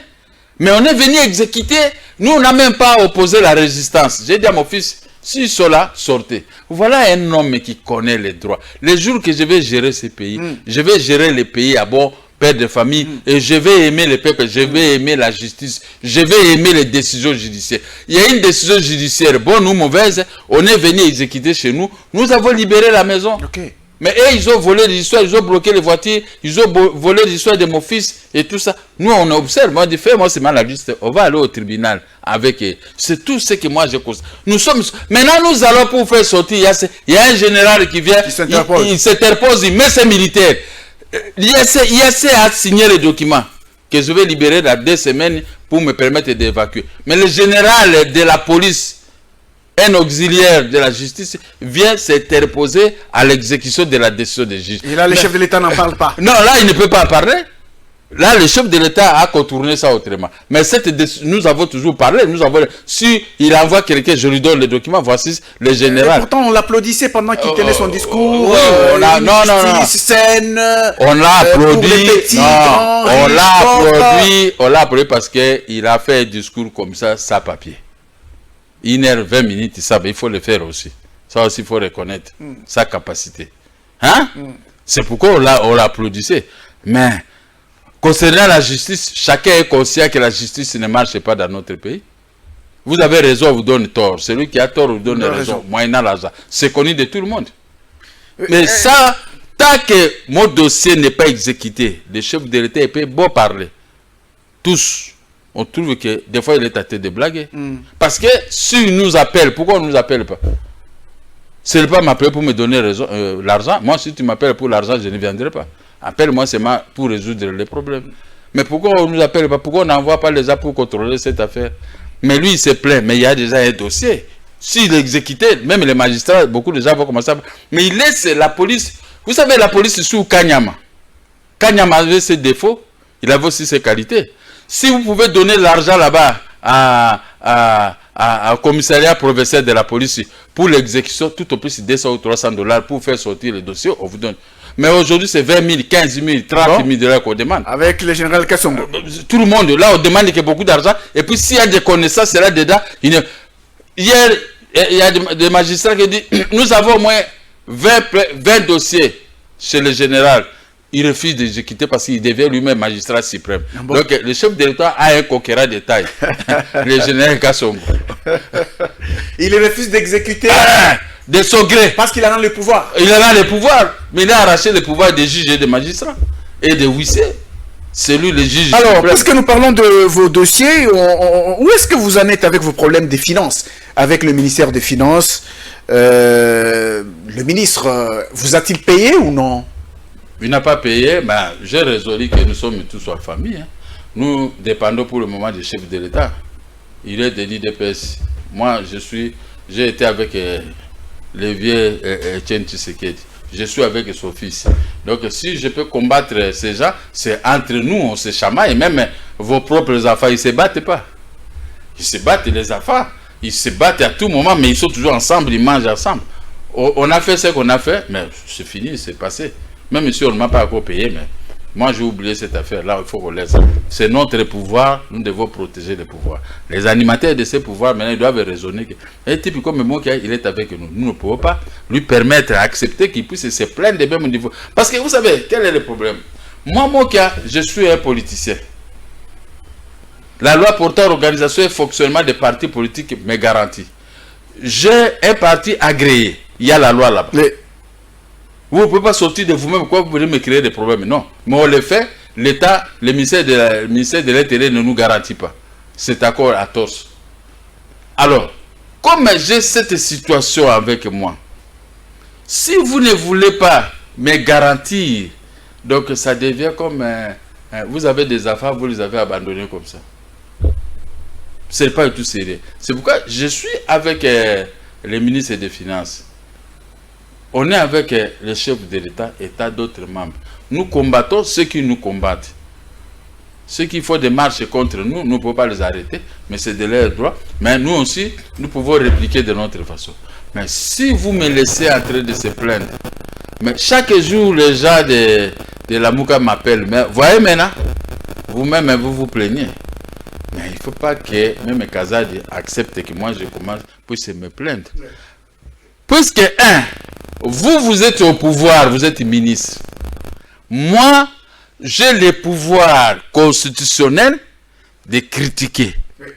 Speaker 3: Mais on est venu exécuter. Nous, on n'a même pas opposé la résistance. J'ai dit à mon fils, s'ils sont là, sortez. Voilà un homme qui connaît les droits. Les jours que je vais gérer ce pays, je vais gérer les pays à bon père de famille, et je vais aimer le peuple, je vais aimer la justice, je vais aimer les décisions judiciaires. Il y a une décision judiciaire, bonne ou mauvaise, on est venu exécuter chez nous, nous avons libéré la maison.
Speaker 2: Okay.
Speaker 3: Mais eux, ils ont volé les histoires, ils ont bloqué les voitures, ils ont volé les histoires de mon fils et tout ça. Nous, on observe, moi, je dis, moi, c'est mal juste, on va aller au tribunal avec eux. C'est tout ce que moi, je cause. Nous sommes, maintenant, nous allons pour faire sortir, il y a un général qui vient, il s'interpose, il met ses militaires. L'IAC a signé les documents que je vais libérer dans 2 semaines pour me permettre d'évacuer. Mais le général de la police, un auxiliaire de la justice, vient s'interposer à l'exécution de la décision des juges.
Speaker 2: Et là, le chef de l'État n'en parle pas.
Speaker 3: Non, là, il ne peut pas en parler. Là, le chef de l'État a contourné ça autrement. Mais nous avons toujours parlé. Si il envoie quelqu'un, je lui donne le document, voici le général.
Speaker 2: Pourtant, on l'applaudissait pendant qu'il tenait son discours.
Speaker 3: Oui, on l'a applaudi. On l'a applaudi parce qu'il a fait un discours comme ça, sans papier. 1h20, il faut le faire aussi. Ça aussi, il faut reconnaître sa capacité. Hein? C'est pourquoi on l'applaudissait. Mais, concernant la justice, chacun est conscient que la justice ne marche pas dans notre pays. Vous avez raison, on vous donne tort. Celui qui a tort vous donne raison. Moyennant l'argent. C'est connu de tout le monde. Mais ça, tant que mon dossier n'est pas exécuté, le chef de l'État peut beau parler. Tous. On trouve que des fois il est tâté de blaguer. Parce que s'il nous appelle, pourquoi on ne nous appelle pas? Ce n'est pas m'appeler pour me donner l'argent. Moi, si tu m'appelles pour l'argent, je ne viendrai pas. Appelle-moi seulement pour résoudre les problèmes. Mais pourquoi on ne nous appelle pas? Pourquoi on n'envoie pas les gens pour contrôler cette affaire? Mais lui, il se plaint. Mais il y a déjà un dossier. S'il est exécuté, même les magistrats, beaucoup de gens vont commencer à... Mais il laisse la police. Vous savez, la police sous Kanyama. Kanyama avait ses défauts. Il avait aussi ses qualités. Si vous pouvez donner l'argent là-bas au commissariat provincial de la police pour l'exécution, tout au plus 200 ou 300 $ pour faire sortir le dossier, on vous donne. Mais aujourd'hui, c'est 20 000, 15 000, 30 000 $ qu'on demande.
Speaker 2: Avec le général Kassongo.
Speaker 3: Tout le monde, là, on demande que beaucoup d'argent. Et puis, s'il y a des connaissances là-dedans, hier, il y a des magistrats qui disent, nous avons au moins 20 dossiers chez le général. Il refuse d'exécuter parce qu'il devient lui-même magistrat suprême. Bon. Donc, le chef de l'État a un conquérant de taille, le général Kassongo.
Speaker 2: Il refuse d'exécuter
Speaker 3: de son gré.
Speaker 2: Parce qu'il en a le pouvoir.
Speaker 3: Il en a le pouvoir, mais il a arraché le pouvoir des juges et des magistrats et des huissiers. C'est lui le juge.
Speaker 2: Alors, puisque nous parlons de vos dossiers, où est-ce que vous en êtes avec vos problèmes des finances? Avec le ministère des Finances, le ministre vous a-t-il payé ou non?
Speaker 3: Il n'a pas payé, mais j'ai résolu que nous sommes tous en famille. Hein. Nous dépendons pour le moment du chef de l'État. Il est de l'IDPS. Moi, j'ai été avec le vieux Etienne Tshisekedi. Je suis avec son fils. Donc, si je peux combattre ces gens, c'est entre nous, on se chamaille. Même vos propres enfants, ils ne se battent pas. Ils se battent, les enfants. Ils se battent à tout moment, mais ils sont toujours ensemble, ils mangent ensemble. On a fait ce qu'on a fait, mais c'est fini, c'est passé. Même si on ne m'a pas encore payé, mais moi j'ai oublié cette affaire-là, il faut qu'on laisse. C'est notre pouvoir, nous devons protéger le pouvoir. Les animateurs de ces pouvoirs, maintenant, ils doivent raisonner. Un type comme Mokia, il est avec nous. Nous ne pouvons pas lui permettre d'accepter qu'il puisse se plaindre des mêmes niveaux. Parce que vous savez, quel est le problème? Moi, Mokia, je suis un politicien. La loi portant organisation et fonctionnement des partis politiques me garantit. J'ai un parti agréé. Il y a la loi là-bas. Vous ne pouvez pas sortir de vous-même, pourquoi vous voulez me créer des problèmes? Non. Mais on le fait, l'État, le ministère de l'Intérieur ne nous garantit pas. C'est accord à tous. Alors, comme j'ai cette situation avec moi, si vous ne voulez pas me garantir, donc ça devient comme... vous avez des affaires, vous les avez abandonnées comme ça. Ce n'est pas du tout sérieux. C'est pourquoi je suis avec le ministre des Finances. On est avec le chef de l'État et d'autres membres. Nous combattons ceux qui nous combattent. Ceux qui font des marches contre nous, nous ne pouvons pas les arrêter, mais c'est de leur droit. Mais nous aussi, nous pouvons répliquer de notre façon. Mais si vous me laissez en train de se plaindre, mais chaque jour, les gens de la Mouka m'appellent. Mais voyez maintenant, vous-même, vous vous plaignez. Mais il ne faut pas que même Kazadi accepte que moi je commence pour se me plaindre. Puisque, vous êtes au pouvoir, vous êtes ministre. Moi, j'ai le pouvoir constitutionnel de critiquer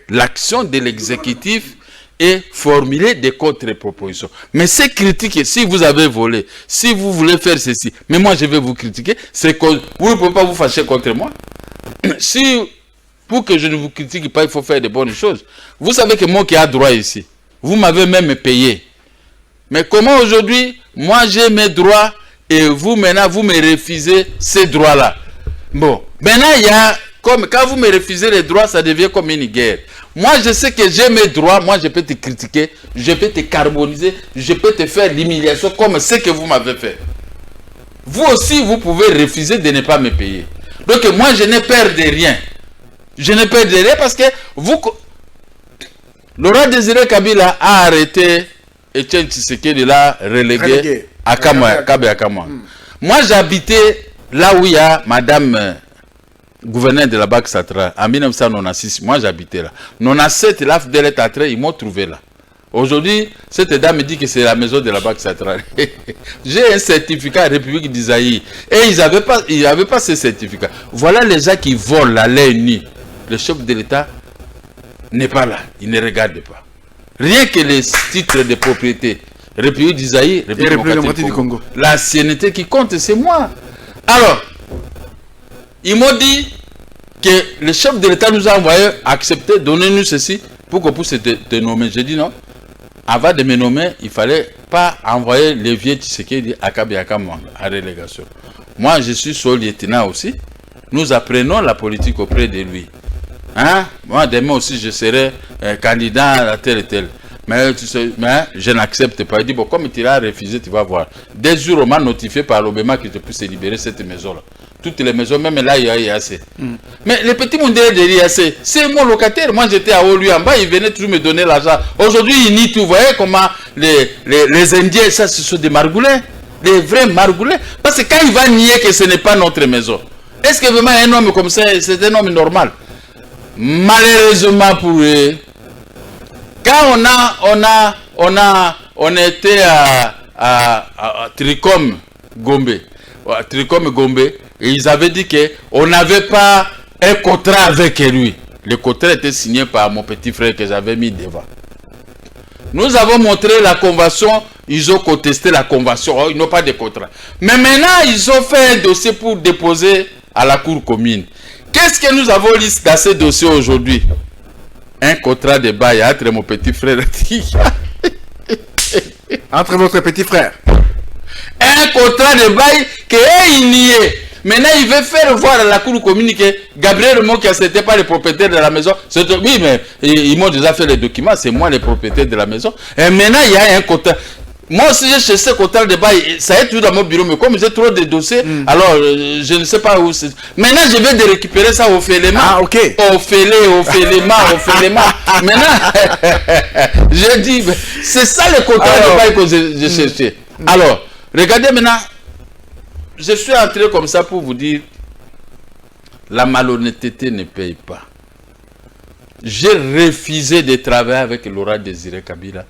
Speaker 3: l'action de l'exécutif et formuler des contre-propositions. Mais ces critiques, si vous avez volé, si vous voulez faire ceci, mais moi je vais vous critiquer, c'est que vous ne pouvez pas vous fâcher contre moi. Si, pour que je ne vous critique pas, il faut faire de bonnes choses. Vous savez que moi qui ai droit ici, vous m'avez même payé. Mais comment aujourd'hui, moi j'ai mes droits et vous maintenant vous me refusez ces droits-là? Bon, maintenant il y a, comme quand vous me refusez les droits, ça devient comme une guerre. Moi je sais que j'ai mes droits, moi je peux te critiquer, je peux te carboniser, je peux te faire l'humiliation comme ce que vous m'avez fait. Vous aussi vous pouvez refuser de ne pas me payer. Donc moi je n'ai peur de rien. Je n'ai peur de rien parce que vous... Laurent Désiré Kabila a arrêté Etienne Tshisekedi l'a relégué à Kamoa. Moi j'habitais là où il y a madame gouverneur de la Banque centrale en 1996. Moi j'habitais là. 97, là, de l'état, ils m'ont trouvé là. Aujourd'hui, cette dame me dit que c'est la maison de la Banque centrale. J'ai un certificat République d'Isaïe. Et ils n'avaient pas ce certificat. Voilà les gens qui volent la nuit. Le chef de l'État n'est pas là. Il ne regarde pas. Rien que les titres de propriété. République d'Isaïe, République démocratique du Congo. La CNT qui compte, c'est moi. Alors, ils m'ont dit que le chef de l'État nous a envoyé accepter, donner-nous ceci pour qu'on puisse te nommer. J'ai dit non. Avant de me nommer, il ne fallait pas envoyer les vieux Tshisekedi à Kabiakama à relégation. Moi, je suis son lieutenant aussi. Nous apprenons la politique auprès de lui. Hein? Moi, demain aussi, je serai candidat à tel et tel. Mais, tu sais, mais je n'accepte pas. Il dit, bon, comme tu l'as refusé, tu vas voir. Des jours, on m'a notifié par l'Obéma que je puisse libérer cette maison-là. Toutes les maisons, même là, il y a IAC. Mais le petit mondial de l'IAC, c'est mon locataire. Moi, j'étais à Olu en bas, il venait toujours me donner l'argent. Aujourd'hui, il nie tout. Vous voyez comment les Indiens, ça, ce sont des margoulets. Des vrais margoulets. Parce que quand il va nier que ce n'est pas notre maison, est-ce que vraiment un homme comme ça, c'est un homme normal? Malheureusement pour eux, quand on était à Tricom Gombe, et ils avaient dit qu'on n'avait pas un contrat avec lui. Le contrat était signé par mon petit frère que j'avais mis devant. Nous avons montré la convention, ils ont contesté la convention, ils n'ont pas de contrat. Mais maintenant, ils ont fait un dossier pour déposer à la cour commune. Qu'est-ce que nous avons listé dans ce dossier aujourd'hui? Un contrat de bail entre mon petit frère
Speaker 2: entre votre petit frère.
Speaker 3: Un contrat de bail qu'il niait. Maintenant, il veut faire voir à la cour commune que Gabriel Mokia, ce n'était pas le propriétaire de la maison. Oui, mais ils m'ont déjà fait les documents, c'est moi le propriétaire de la maison. Et maintenant, il y a un contrat. Moi aussi, j'ai cherché ce contrat de bail, ça est tout dans mon bureau, mais comme j'ai trop de dossiers, alors je ne sais pas où c'est. Maintenant, je vais de récupérer ça au Félema.
Speaker 2: Ah, ok.
Speaker 3: Au Félema. Maintenant, j'ai dit, c'est ça le contrat de bail que j'ai cherché. Alors, regardez maintenant, je suis entré comme ça pour vous dire, la malhonnêteté ne paye pas. J'ai refusé de travailler avec Laurent Désiré Kabila.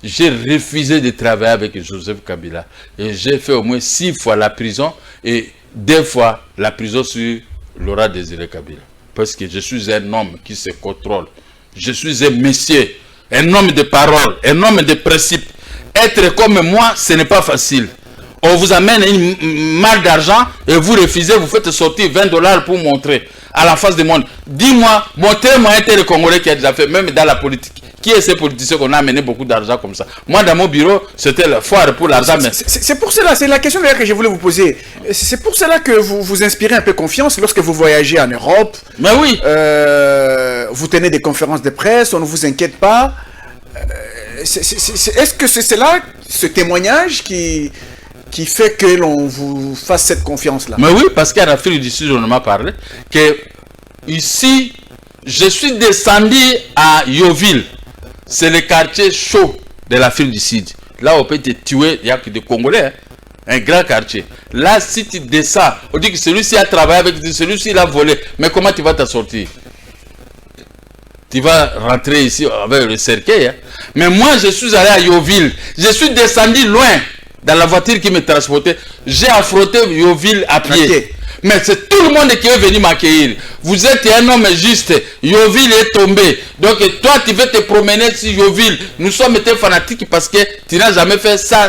Speaker 3: J'ai refusé de travailler avec Joseph Kabila. Et j'ai fait au moins 6 fois la prison et 2 fois la prison sur Laurent Désiré Kabila. Parce que je suis un homme qui se contrôle. Je suis un monsieur, un homme de parole, un homme de principe. Être comme moi, ce n'est pas facile. On vous amène une malle d'argent et vous refusez, vous faites sortir $20 pour montrer à la face du monde. Dis-moi, montrez-moi un tel Congolais qui a déjà fait, même dans la politique. Qui est ces politiciens qu'on a amené beaucoup d'argent comme ça? Moi, dans mon bureau, c'était la foire pour l'argent.
Speaker 2: C'est pour cela, c'est la question d'ailleurs que je voulais vous poser. C'est pour cela que vous vous inspirez un peu confiance lorsque vous voyagez en Europe.
Speaker 3: Mais oui.
Speaker 2: Vous tenez des conférences de presse, on ne vous inquiète pas. Est-ce que c'est cela, ce témoignage qui fait que l'on vous fasse cette confiance-là?
Speaker 3: Mais oui, parce qu'en Afrique du Sud, on m'a parlé que ici, je suis descendu à Yoville. C'est le quartier chaud de l'Afrique du Sud. Là, on peut te tuer, il n'y a que des Congolais. Hein? Un grand quartier. Là, si tu descends, on dit que celui-ci a travaillé avec celui-ci, il a volé. Mais comment tu vas t'en sortir? Tu vas rentrer ici avec le cercueil. Hein? Mais moi, je suis allé à Yoville. Je suis descendu loin dans la voiture qui me transportait. J'ai affronté Yoville à pied. Mais c'est tout le monde qui est venu m'accueillir. Vous êtes un homme juste. Yoville est tombé. Donc toi, tu veux te promener sur Yoville. Nous sommes été fanatiques parce que tu n'as jamais fait ça,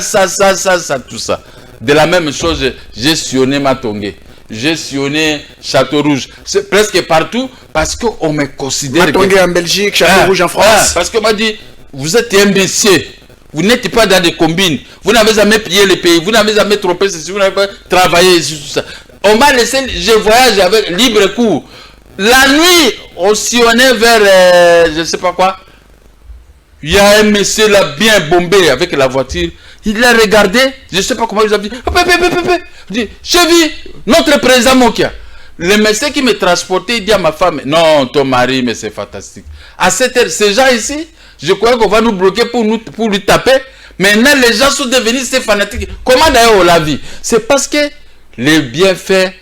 Speaker 3: tout ça. De la même chose, j'ai sillonné Matongé. J'ai sillonné Château Rouge. C'est presque partout parce qu'on me considère...
Speaker 2: Matongé en Belgique, Château Rouge en France.
Speaker 3: Parce qu'on m'a dit, vous êtes un imbécile. Vous n'êtes pas dans des combines. Vous n'avez jamais pillé le pays. Vous n'avez jamais trompé ceci. Vous n'avez pas travaillé sur tout ça. On m'a laissé, je voyage avec libre cours. La nuit, on sillonnait vers, je ne sais pas quoi. Il y a un monsieur là bien bombé avec la voiture. Il l'a regardé. Je ne sais pas comment il a dit. Il dit, j'ai vu notre président Mokia. Le monsieur qui me transportait, il dit à ma femme, non, ton mari, mais c'est fantastique. À cette heure, ces gens ici, je crois qu'on va nous bloquer pour lui taper. Maintenant, les gens sont devenus ces fanatiques. Comment d'ailleurs on l'a vu? C'est parce que les bienfaits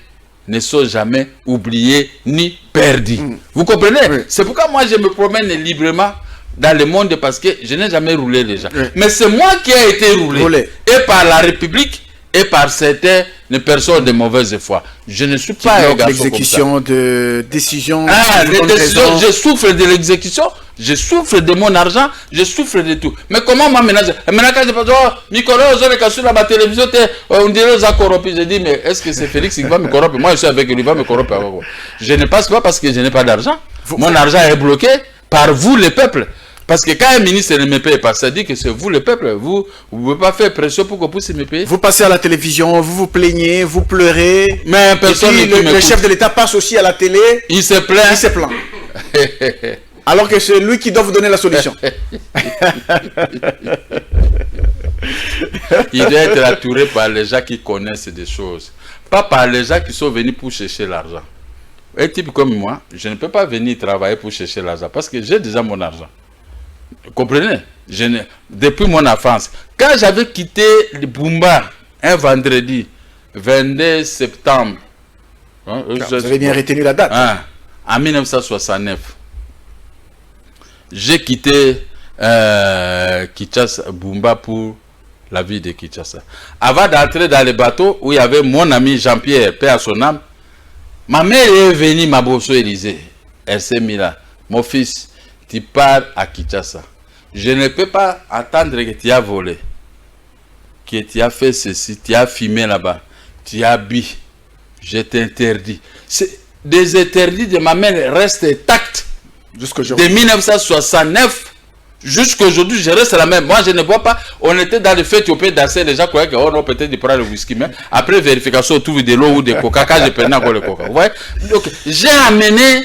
Speaker 3: ne sont jamais oubliés ni perdus. Vous comprenez? Oui. C'est pourquoi moi, je me promène librement dans le monde parce que je n'ai jamais roulé les gens. Oui. Mais c'est moi qui ai été roulé. Et par la République et par certaines personnes de mauvaise foi. Je ne suis pas un garçon comme ça.
Speaker 2: L'exécution de décisions.
Speaker 3: Les décisions, je souffre de l'exécution. Je souffre de mon argent, je souffre de tout. Mais comment moi ménager? Maintenant quand je pense, oh, Nicolas, sur la télévision, on dirait aux corrompus. Je dis, mais est-ce que c'est Félix qui va me corrompre? Moi je suis avec lui, il va me corrompre. Je ne passe pas parce que je n'ai pas d'argent. Mon argent est bloqué par vous, le peuple. Parce que quand un ministre ne me paye pas, ça dit que c'est vous le peuple. Vous ne pouvez pas faire pression pour qu'on puisse me payer.
Speaker 2: Vous passez à la télévision, vous vous plaignez, vous pleurez.
Speaker 3: Mais personne ne m'écoute.
Speaker 2: Le chef de l'État passe aussi à la télé.
Speaker 3: Il se plaint.
Speaker 2: Il se plaint. Alors que c'est lui qui doit vous donner la solution.
Speaker 3: Il doit être entouré par les gens qui connaissent des choses. Pas par les gens qui sont venus pour chercher l'argent. Un type comme moi, je ne peux pas venir travailler pour chercher l'argent parce que j'ai déjà mon argent. Vous comprenez? Depuis mon enfance. Quand j'avais quitté le Bumba, un vendredi, 22 septembre.
Speaker 2: Hein, vous avez bien retenu la date.
Speaker 3: En 1969. J'ai quitté Kinshasa, Bumba pour la ville de Kinshasa. Avant d'entrer dans le bateau où il y avait mon ami Jean-Pierre, paix à son âme, ma mère est venue m'abosser Élysée. Elle s'est mise là. Mon fils, tu pars à Kinshasa. Je ne peux pas attendre que tu as volé, que tu as fait ceci, tu as filmé là-bas, tu as bu. Je t'interdis. Des interdits de ma mère restent intacts. De 1969 jusqu'à aujourd'hui, je reste la même. Moi, je ne bois pas. On était dans le fête au pays danser. Les gens croyaient qu'on oh, peut-être prendre le whisky. Mais après vérification, on trouve de l'eau ou des coca. Quand je prenais encore le coca. Vous voyez? Donc, j'ai amené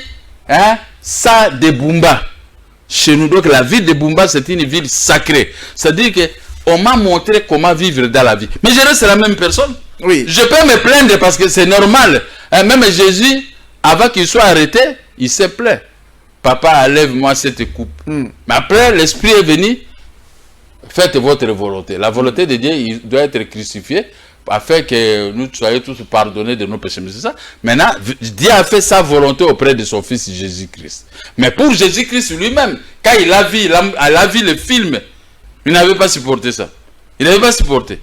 Speaker 3: ça de Bumba chez nous. Donc, la ville de Bumba, c'est une ville sacrée. C'est-à-dire qu'on m'a montré comment vivre dans la vie. Mais je reste la même personne.
Speaker 2: Oui.
Speaker 3: Je peux me plaindre parce que c'est normal. Même Jésus, avant qu'il soit arrêté, il s'est plaint. Papa, enlève-moi cette coupe. Mais après, l'Esprit est venu. Faites votre volonté. La volonté de Dieu, il doit être crucifié afin que nous soyons tous pardonnés de nos péchés. C'est ça. Maintenant, Dieu a fait sa volonté auprès de son Fils Jésus-Christ. Mais pour Jésus-Christ lui-même, quand il a vu le film, il n'avait pas supporté ça. Il n'avait pas supporté.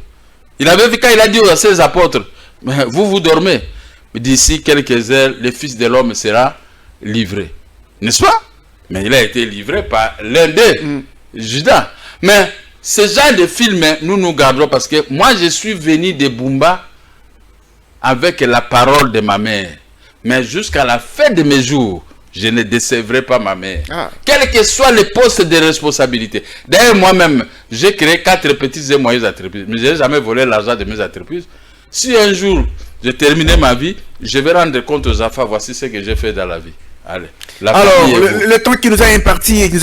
Speaker 3: Il avait vu quand il a dit à ses apôtres, vous dormez. D'ici quelques heures, le Fils de l'homme sera livré. N'est-ce pas? Mais il a été livré par l'un d'eux, Judas. Mais ce genre de film, nous gardons parce que moi, je suis venu de Bumba avec la parole de ma mère. Mais jusqu'à la fin de mes jours, je ne décevrai pas ma mère. Quel que soit le poste de responsabilité. D'ailleurs, moi-même, j'ai créé 4 petites et moyennes entreprises. Mais je n'ai jamais volé l'argent de mes entreprises. Si un jour, je terminais ma vie, je vais rendre compte aux enfants, voici ce que j'ai fait dans la vie. Allez,
Speaker 2: alors, le temps qui nous a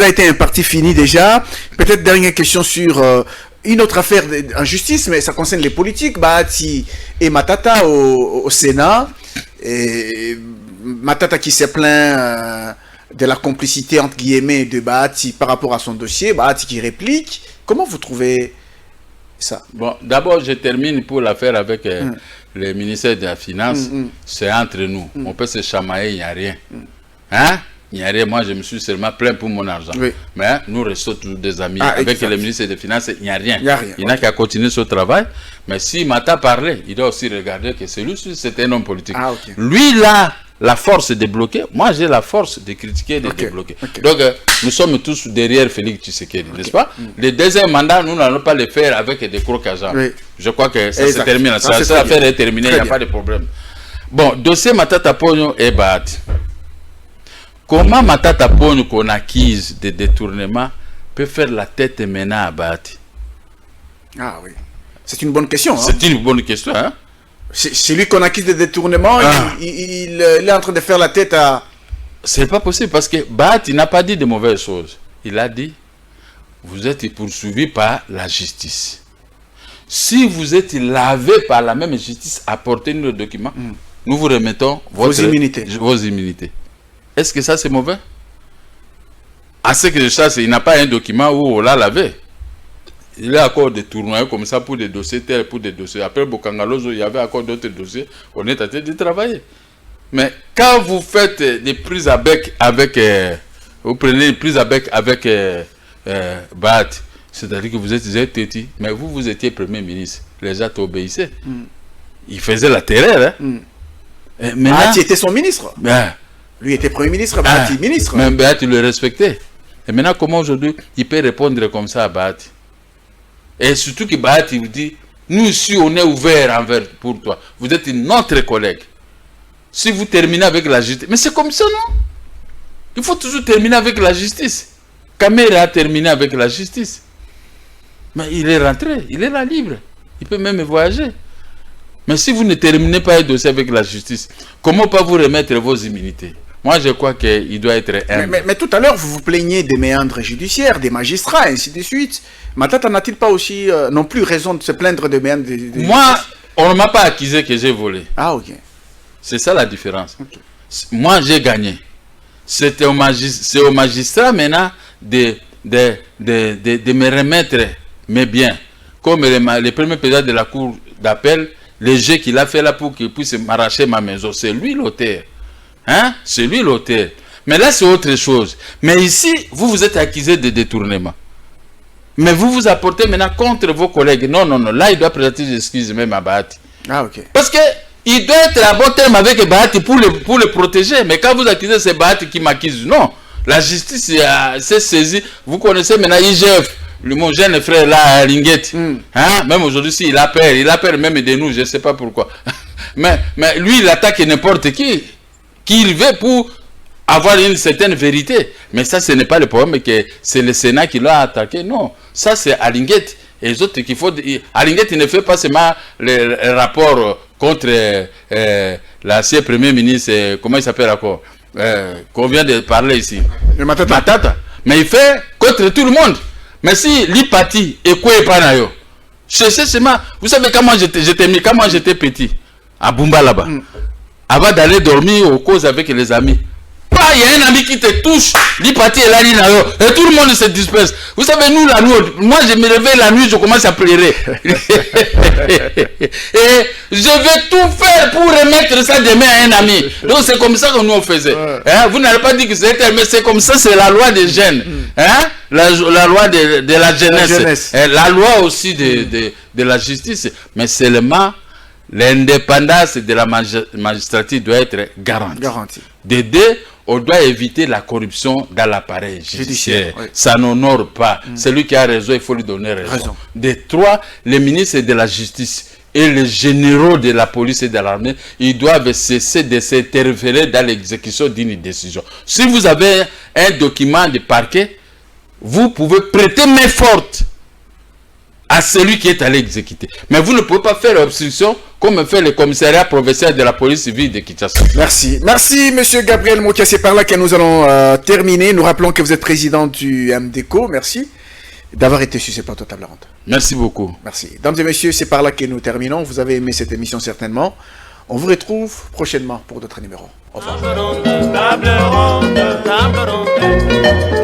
Speaker 2: été imparti fini déjà. Peut-être dernière question sur une autre affaire en justice, mais ça concerne les politiques. Bahati et Matata au Sénat. Et Matata qui s'est plaint de la complicité entre guillemets de Bahati par rapport à son dossier. Bahati qui réplique. Comment vous trouvez ça?
Speaker 3: Bon, d'abord, je termine pour l'affaire avec le ministère de la Finance. C'est entre nous. On peut se chamailler, il n'y a rien. Hein? il n'y a rien. Moi, je me suis seulement plaint pour mon argent.
Speaker 2: Oui.
Speaker 3: Mais nous restons toujours des amis.
Speaker 2: Ah,
Speaker 3: Avec
Speaker 2: exact.
Speaker 3: le ministre des Finances, il n'y a rien.
Speaker 2: Il n'y a rien.
Speaker 3: Il n'a qu'à continuer ce travail. Mais si Mata parlait, il doit aussi regarder que celui-ci, c'est un homme politique.
Speaker 2: Ah, ok.
Speaker 3: Lui, là, la force de bloquer. Moi, j'ai la force de critiquer et de
Speaker 2: Ok,
Speaker 3: débloquer.
Speaker 2: ok.
Speaker 3: Donc, nous sommes tous derrière Félix Tshisekedi, n'est-ce pas? Le deuxième mandat, nous n'allons pas le faire avec des crocs à jambes.
Speaker 2: Oui.
Speaker 3: Je crois que ça se
Speaker 2: Exact.
Speaker 3: termine.
Speaker 2: Ça,
Speaker 3: Ça,
Speaker 2: c'est
Speaker 3: cette
Speaker 2: très bien.
Speaker 3: affaire est terminée, il
Speaker 2: Très
Speaker 3: n'y a
Speaker 2: bien.
Speaker 3: pas de problème. Bon, dossier Matata Pogno et Bahati. Comment Matata Pogno qu'on acquise des détournements peut faire la tête maintenant à Bahati?
Speaker 2: Ah oui. C'est une bonne question. Hein.
Speaker 3: C'est une bonne question, hein?
Speaker 2: C'est lui qu'on accuse des détournements.
Speaker 3: Ah.
Speaker 2: Il est en train de faire la tête à...
Speaker 3: C'est pas possible parce que Bahati n'a pas dit de mauvaises choses. Il a dit, vous êtes poursuivi par la justice. Si vous êtes lavé par la même justice, apportez-nous le document. Nous vous remettons
Speaker 2: Vos immunités.
Speaker 3: Vos immunités. Est-ce que ça c'est mauvais? À ce que je sache, il n'a pas un document où on l'a lavé. Il y a encore des tournois comme ça pour des dossiers, tels pour des dossiers. Après Bokangalozo, il y avait encore d'autres dossiers. On est en train de travailler. Mais quand vous faites des prises à bec avec... vous prenez des prises à bec avec Bahati, c'est-à-dire que vous êtes têtu, mais vous étiez Premier ministre. Les gens t'obéissaient. Il faisait la terreur. Hein? Et maintenant,
Speaker 2: Bahati était son ministre.
Speaker 3: ben,
Speaker 2: Lui était Premier ministre, Bahati ministre.
Speaker 3: mais Bahati le respectait. Et maintenant, comment aujourd'hui, il peut répondre comme ça à Bahati? Et surtout que Bahati vous dit, nous ici, on est ouvert envers pour toi. Vous êtes notre collègue. Si vous terminez avec la justice... Mais c'est comme ça, non? Il faut toujours terminer avec la justice. Kamere a terminé avec la justice. Mais il est rentré, il est là libre. Il peut même voyager. Mais si vous ne terminez pas un dossier avec la justice, comment pas vous remettre vos immunités? Moi, je crois qu'il doit être humble.
Speaker 2: Mais tout à l'heure, vous vous plaignez des méandres judiciaires, des magistrats, ainsi de suite. Matata n'a-t-il pas aussi non plus raison de se plaindre des méandres
Speaker 3: Moi, on ne m'a pas accusé que j'ai volé.
Speaker 2: Ah, ok.
Speaker 3: C'est ça la différence.
Speaker 2: Ok.
Speaker 3: Moi, j'ai gagné. C'est au magistrat maintenant de me remettre mes biens. Comme le premier président de la cour d'appel, le jeu qu'il a fait là pour qu'il puisse m'arracher ma maison, c'est lui l'auteur. Hein? C'est lui l'auteur. Mais là, c'est autre chose. Mais ici, vous êtes accusé de détournement. Mais vous vous apportez maintenant contre vos collègues. Non, non, non. Là, il doit présenter des excuses même à Bahati.
Speaker 2: Ah, ok.
Speaker 3: Parce que il doit être à bon terme avec Bahati pour le protéger. Mais quand vous accusez, c'est Bahati qui m'accuse. Non. La justice s'est saisie. Vous connaissez maintenant IGF. Mon jeune frère là, à Linguette. Hein? Même aujourd'hui, il a peur même de nous. Je ne sais pas pourquoi. mais lui, il attaque n'importe qui. Qu'il veut pour avoir une certaine vérité. Mais ça, ce n'est pas le problème que c'est le Sénat qui l'a attaqué. Non. Ça, c'est Alinguette. Et les autres qu'il faut... Alinguette, il ne fait pas seulement le rapport contre l'ancien Premier ministre, comment il s'appelle encore, qu'on vient de parler ici.
Speaker 2: Le Matata.
Speaker 3: Matata. Mais il fait contre tout le monde. Mais si l'Ipati et quoi Panayo, je sais seulement... Vous savez comment j'étais petit, à Bumba là-bas. Avant d'aller dormir aux causes avec les amis. Pas, il y a un ami qui te touche, l'Ipati est là, et tout le monde se disperse. Vous savez, nous, la nuit, moi je me réveille la nuit, je commence à pleurer. Et je vais tout faire pour remettre ça demain à un ami. Donc c'est comme ça que nous on faisait. Hein? Vous n'avez pas dit que c'était, mais c'est comme ça, c'est la loi des jeunes. Hein? La loi de la jeunesse. Et la loi aussi de la justice. Mais seulement... l'indépendance de la magistrature doit être garantie. De deux, on doit éviter la corruption dans l'appareil judiciaire.
Speaker 2: Oui.
Speaker 3: Ça n'honore pas. Celui qui a raison, il faut lui donner raison. De trois, les ministres de la justice et les généraux de la police et de l'armée, ils doivent cesser de s'interférer dans l'exécution d'une décision. Si vous avez un document de parquet, vous pouvez prêter main forte à celui qui est allé exécuter. Mais vous ne pouvez pas faire obstruction comme fait le commissariat provincial de la police civile de Kinshasa.
Speaker 2: Merci. Merci, monsieur Gabriel Mokia. C'est par là que nous allons terminer. Nous rappelons que vous êtes président du MDECO. Merci d'avoir été sur ce plateau table ronde.
Speaker 3: Merci beaucoup.
Speaker 2: Merci. Mesdames et messieurs, c'est par là que nous terminons. Vous avez aimé cette émission certainement. On vous retrouve prochainement pour d'autres numéros. Au revoir.
Speaker 1: Table ronde, table ronde.